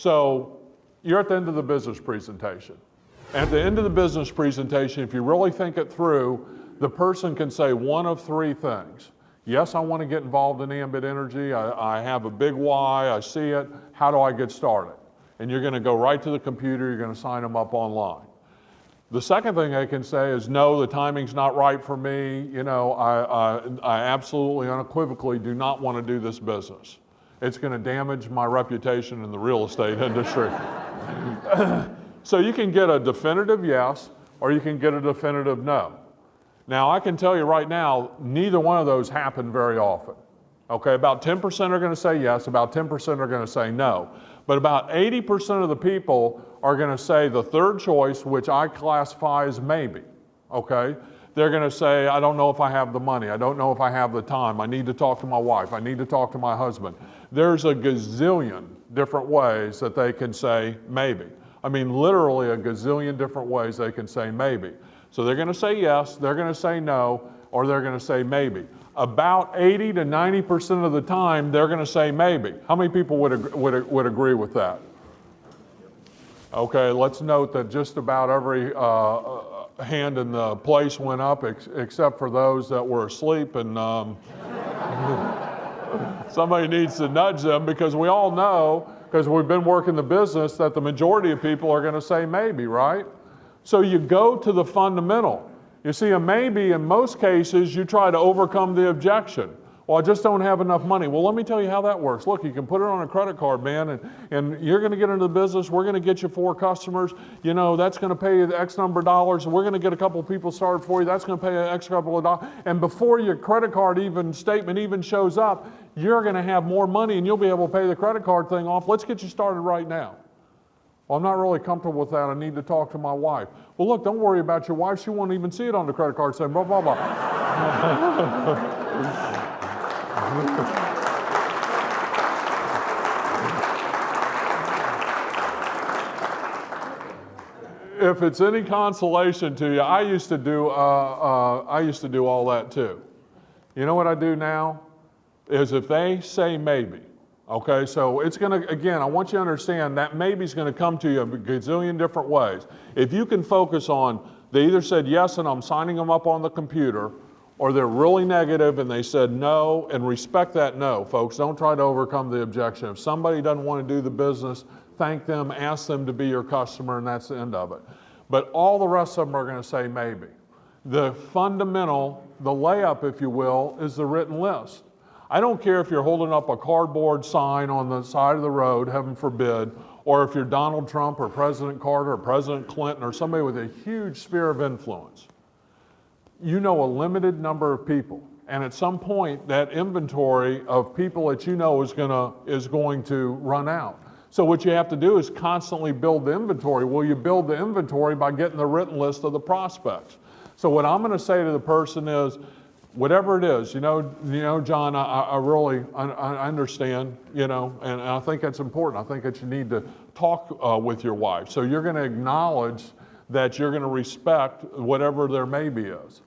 So you're at the end of the business presentation. At the end of the business presentation, if you really think it through, the person can say one of three things. Yes, I want to get involved in Ambit Energy. I have a big why. I see it. How do I get started? And you're going to go right to the computer. You're going to sign them up online. The second thing they can say is, no, the timing's not right for me. You know, I absolutely unequivocally do not want to do this business. It's going to damage my reputation in the real estate industry. So you can get a definitive yes, or you can get a definitive no. Now, I can tell you right now, neither one of those happen very often. Okay, about 10% are going to say yes, about 10% are going to say no. But about 80% of the people are going to say the third choice, which I classify as maybe. Okay? They're going to say, I don't know if I have the money. I don't know if I have the time. I need to talk to my wife. I need to talk to my husband. There's a gazillion different ways that they can say maybe. I mean, literally a gazillion different ways they can say maybe. So they're going to say yes, they're going to say no, or they're going to say maybe. About 80 to 90% of the time, they're going to say maybe. How many people would agree with that? Okay, let's note that just about every hand in the place went up, except for those that were asleep, and somebody needs to nudge them, because we all know, because we've been working the business, that the majority of people are going to say maybe, right? So you go to the fundamental. You see, a maybe, in most cases, you try to overcome the objection. Well, I just don't have enough money. Well, let me tell you how that works. Look, you can put it on a credit card, man, and you're going to get into the business. We're going to get you 4 customers. You know, that's going to pay you the X number of dollars. We're going to get a couple of people started for you. That's going to pay you an X couple of dollars. And before your credit card statement even shows up, you're going to have more money and you'll be able to pay the credit card thing off. Let's get you started right now. Well, I'm not really comfortable with that. I need to talk to my wife. Well, look, don't worry about your wife. She won't even see it on the credit card saying blah, blah, blah. If it's any consolation to you, I used to do all that too. You know what I do now? Is if they say maybe, okay, so it's going to, again, I want you to understand that maybe is going to come to you a gazillion different ways. If you can focus on, they either said yes and I'm signing them up on the computer, or they're really negative and they said no, and respect that no, folks. Don't try to overcome the objection. If somebody doesn't want to do the business, thank them, ask them to be your customer, and that's the end of it. But all the rest of them are going to say maybe. The fundamental, the layup, if you will, is the written list. I don't care if you're holding up a cardboard sign on the side of the road, heaven forbid, or if you're Donald Trump or President Carter or President Clinton or somebody with a huge sphere of influence. You know a limited number of people, and at some point that inventory of people that you know is going to run out. So what you have to do is constantly build the inventory. Well, you build the inventory by getting the written list of the prospects. So what I'm going to say to the person is, whatever it is, you know, John, I really understand, you know, and I think that's important. I think that you need to talk with your wife. So you're going to acknowledge that you're going to respect whatever their maybe is.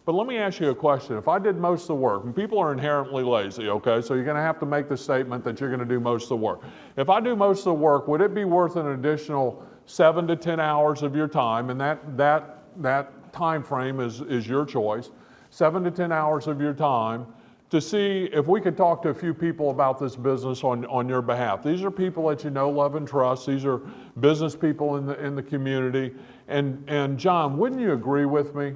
But let me ask you a question. If I did most of the work, and people are inherently lazy, okay, so you're going to have to make the statement that you're going to do most of the work. If I do most of the work, would it be worth an additional 7 to 10 hours of your time? And that time frame is your choice. 7 to 10 hours of your time to see if we could talk to a few people about this business on your behalf. These are people that you know, love, and trust. These are business people in the community. And John, wouldn't you agree with me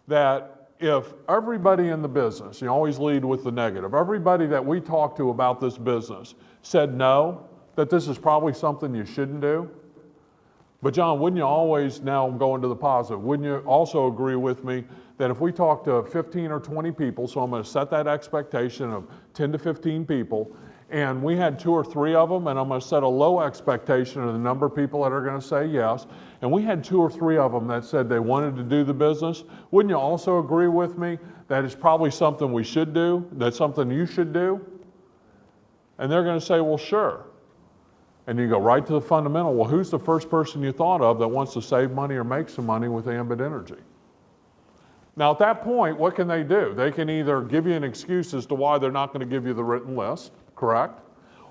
that if everybody in the business, you always lead with the negative, everybody that we talk to about this business said no, that this is probably something you shouldn't do? But John, wouldn't you always, now I'm going to the positive, wouldn't you also agree with me that if we talk to 15 or 20 people, so I'm going to set that expectation of 10 to 15 people, and we had 2 or 3 of them, and I'm going to set a low expectation of the number of people that are going to say yes, and we had 2 or 3 of them that said they wanted to do the business, wouldn't you also agree with me that it's probably something we should do, that's something you should do? And they're going to say, well, sure. And you go right to the fundamental. Well, who's the first person you thought of that wants to save money or make some money with Ambit Energy? Now, at that point, what can they do? They can either give you an excuse as to why they're not going to give you the written list, correct?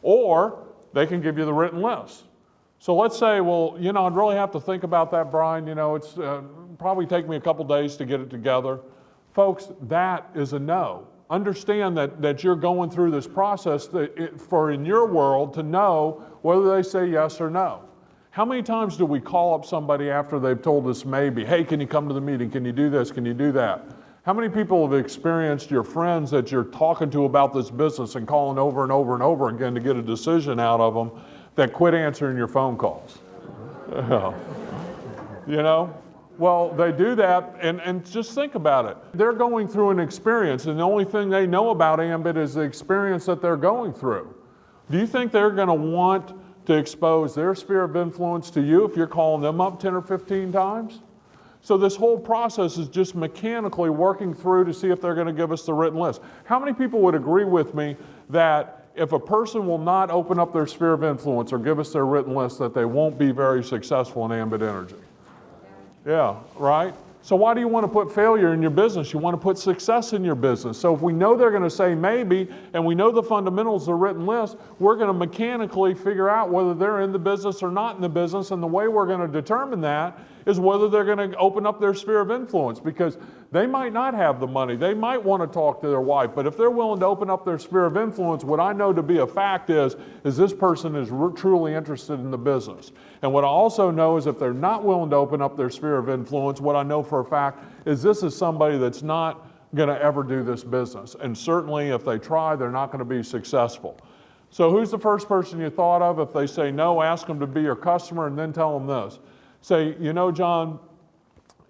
Or they can give you the written list. So let's say, well, I'd really have to think about that, Brian. It's probably take me a couple days to get it together. Folks, that is a no. Understand that you're going through this process for in your world to know whether they say yes or no. How many times do we call up somebody after they've told us maybe, hey, can you come to the meeting? Can you do this? Can you do that? How many people have experienced your friends that you're talking to about this business and calling over and over and over again to get a decision out of them that quit answering your phone calls? Well, they do that, and just think about it. They're going through an experience, and the only thing they know about Ambit is the experience that they're going through. Do you think they're going to want to expose their sphere of influence to you if you're calling them up 10 or 15 times? So this whole process is just mechanically working through to see if they're going to give us the written list. How many people would agree with me that if a person will not open up their sphere of influence or give us their written list, that they won't be very successful in Ambit Energy? Yeah, right? So why do you want to put failure in your business? You want to put success in your business. So if we know they're going to say maybe, and we know the fundamentals of the written list, we're going to mechanically figure out whether they're in the business or not in the business. And the way we're going to determine that is whether they're going to open up their sphere of influence, because they might not have the money. They might want to talk to their wife, but if they're willing to open up their sphere of influence, what I know to be a fact is this person is truly interested in the business. And what I also know is if they're not willing to open up their sphere of influence, what I know for a fact is this is somebody that's not going to ever do this business. And certainly if they try, they're not going to be successful. So who's the first person you thought of? If they say no, ask them to be your customer and then tell them this. Say, John,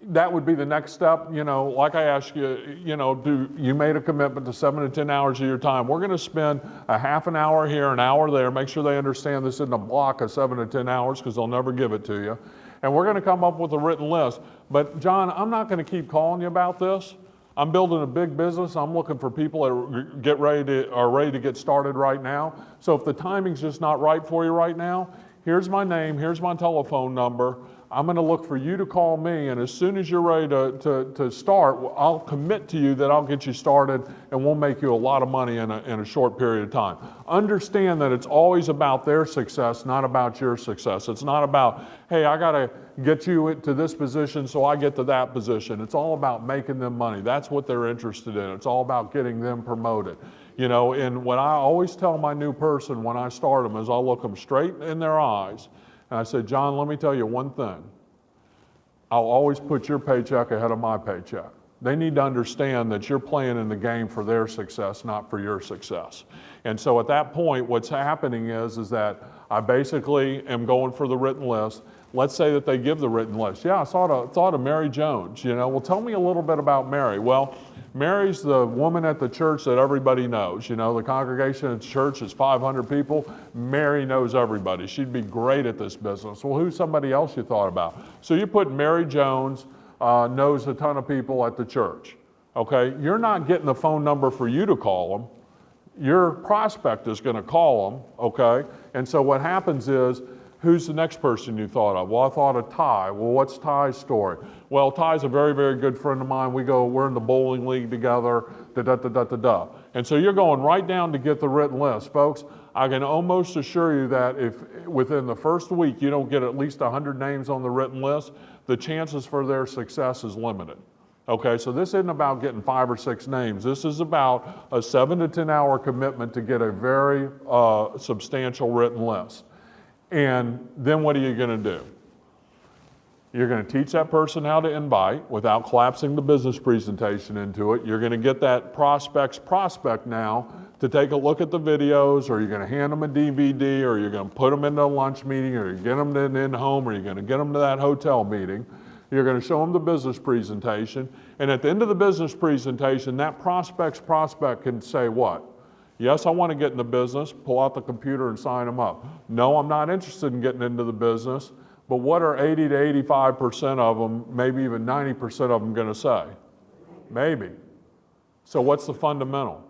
that would be the next step. Like I asked you, you made a commitment to 7 to 10 hours of your time. We're going to spend a half an hour here, an hour there. Make sure they understand this isn't a block of 7 to 10 hours because they'll never give it to you. And we're going to come up with a written list. But John, I'm not going to keep calling you about this. I'm building a big business. I'm looking for people that are ready to get started right now. So if the timing's just not right for you right now, here's my name, here's my telephone number. I'm going to look for you to call me, and as soon as you're ready to start, I'll commit to you that I'll get you started, and we'll make you a lot of money in a short period of time. Understand that it's always about their success, not about your success. It's not about, hey, I got to get you to this position so I get to that position. It's all about making them money. That's what they're interested in. It's all about getting them promoted. And what I always tell my new person when I start them is I'll look them straight in their eyes, and I said, John, let me tell you one thing. I'll always put your paycheck ahead of my paycheck. They need to understand that you're playing in the game for their success, not for your success. And so at that point, what's happening is that I basically am going for the written list. Let's say that they give the written list. Yeah, I thought of Mary Jones. Well, tell me a little bit about Mary. Well, Mary's the woman at the church that everybody knows. The congregation at the church is 500 people. Mary knows everybody. She'd be great at this business. Well, who's somebody else you thought about? So you put Mary Jones, knows a ton of people at the church. Okay, you're not getting the phone number for you to call them. Your prospect is going to call them. Okay, and so what happens is, who's the next person you thought of? Well, I thought of Ty. Well, what's Ty's story? Well, Ty's a very, very good friend of mine. We're in the bowling league together, da-da-da-da-da-da. And so you're going right down to get the written list. Folks, I can almost assure you that if within the first week you don't get at least 100 names on the written list, the chances for their success is limited. Okay, so this isn't about getting 5 or 6 names. This is about a 7 to 10 hour commitment to get a very substantial written list. And then what are you going to do? You're going to teach that person how to invite without collapsing the business presentation into it. You're going to get that prospect's prospect now to take a look at the videos, or you're going to hand them a DVD, or you're going to put them into a lunch meeting, or you get them in home, or you're going to get them to that hotel meeting. You're going to show them the business presentation. And at the end of the business presentation, that prospect's prospect can say what? Yes, I want to get in the business, pull out the computer and sign them up. No, I'm not interested in getting into the business, but what are 80 to 85% of them, maybe even 90% of them going to say? Maybe. So what's the fundamental?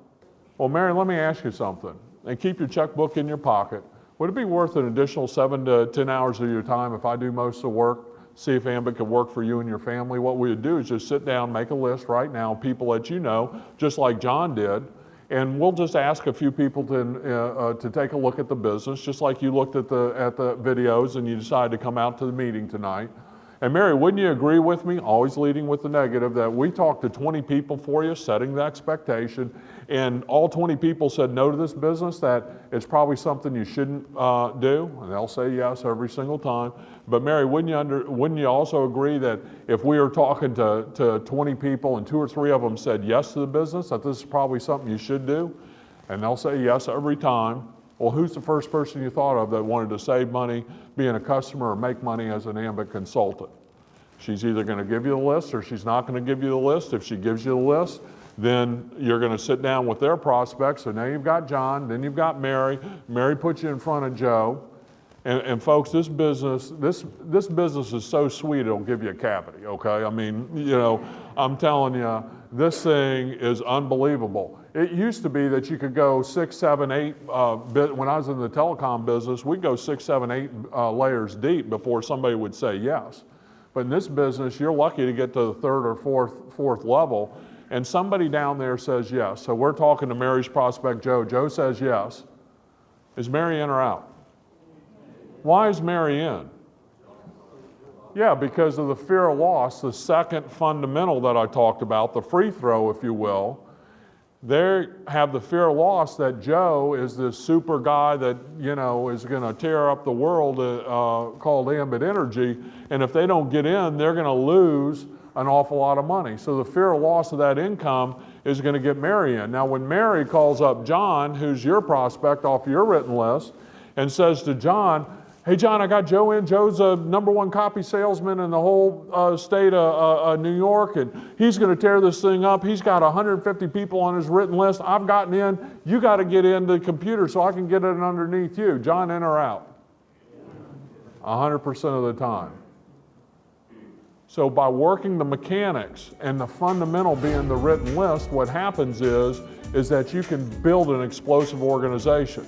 Well, Mary, let me ask you something. And keep your checkbook in your pocket. Would it be worth an additional 7 to 10 hours of your time if I do most of the work? See if Ambit could work for you and your family. What we would do is just sit down, make a list right now, people that you know, just like John did, And we'll just ask a few people to take a look at the business, just like you looked at the videos and you decided to come out to the meeting tonight. And Mary, wouldn't you agree with me, always leading with the negative, that we talked to 20 people for you, setting the expectation, and all 20 people said no to this business, that it's probably something you shouldn't do, and they'll say yes every single time. But Mary, wouldn't you also agree that if we were talking to 20 people and 2 or 3 of them said yes to the business, that this is probably something you should do? And they'll say yes every time. Well, who's the first person you thought of that wanted to save money being a customer or make money as an Ambit consultant? She's either going to give you the list or she's not going to give you the list. If she gives you the list, then you're going to sit down with their prospects. So now you've got John, then you've got Mary. Mary puts you in front of Joe. And folks, this business is so sweet it'll give you a cavity, okay? I mean, I'm telling you, this thing is unbelievable. It used to be that you could go 6, 7, 8, when I was in the telecom business, we'd go 6, 7, 8 layers deep before somebody would say yes. But in this business, you're lucky to get to the 3rd or 4th level, and somebody down there says yes. So we're talking to Mary's prospect, Joe. Joe says yes. Is Mary in or out? Why is Mary in? Yeah, because of the fear of loss, the second fundamental that I talked about, the free throw, if you will. They have the fear of loss that Joe is this super guy that, is going to tear up the world called Ambit Energy. And if they don't get in, they're going to lose an awful lot of money. So the fear of loss of that income is going to get Mary in. Now, when Mary calls up John, who's your prospect off your written list, and says to John, hey, John, I got Joe in. Joe's a #1 copy salesman in the whole state of New York, and he's going to tear this thing up. He's got 150 people on his written list. I've gotten in. You got to get into the computer so I can get it underneath you. John, in or out? 100% of the time. So by working the mechanics and the fundamental being the written list, what happens is that you can build an explosive organization.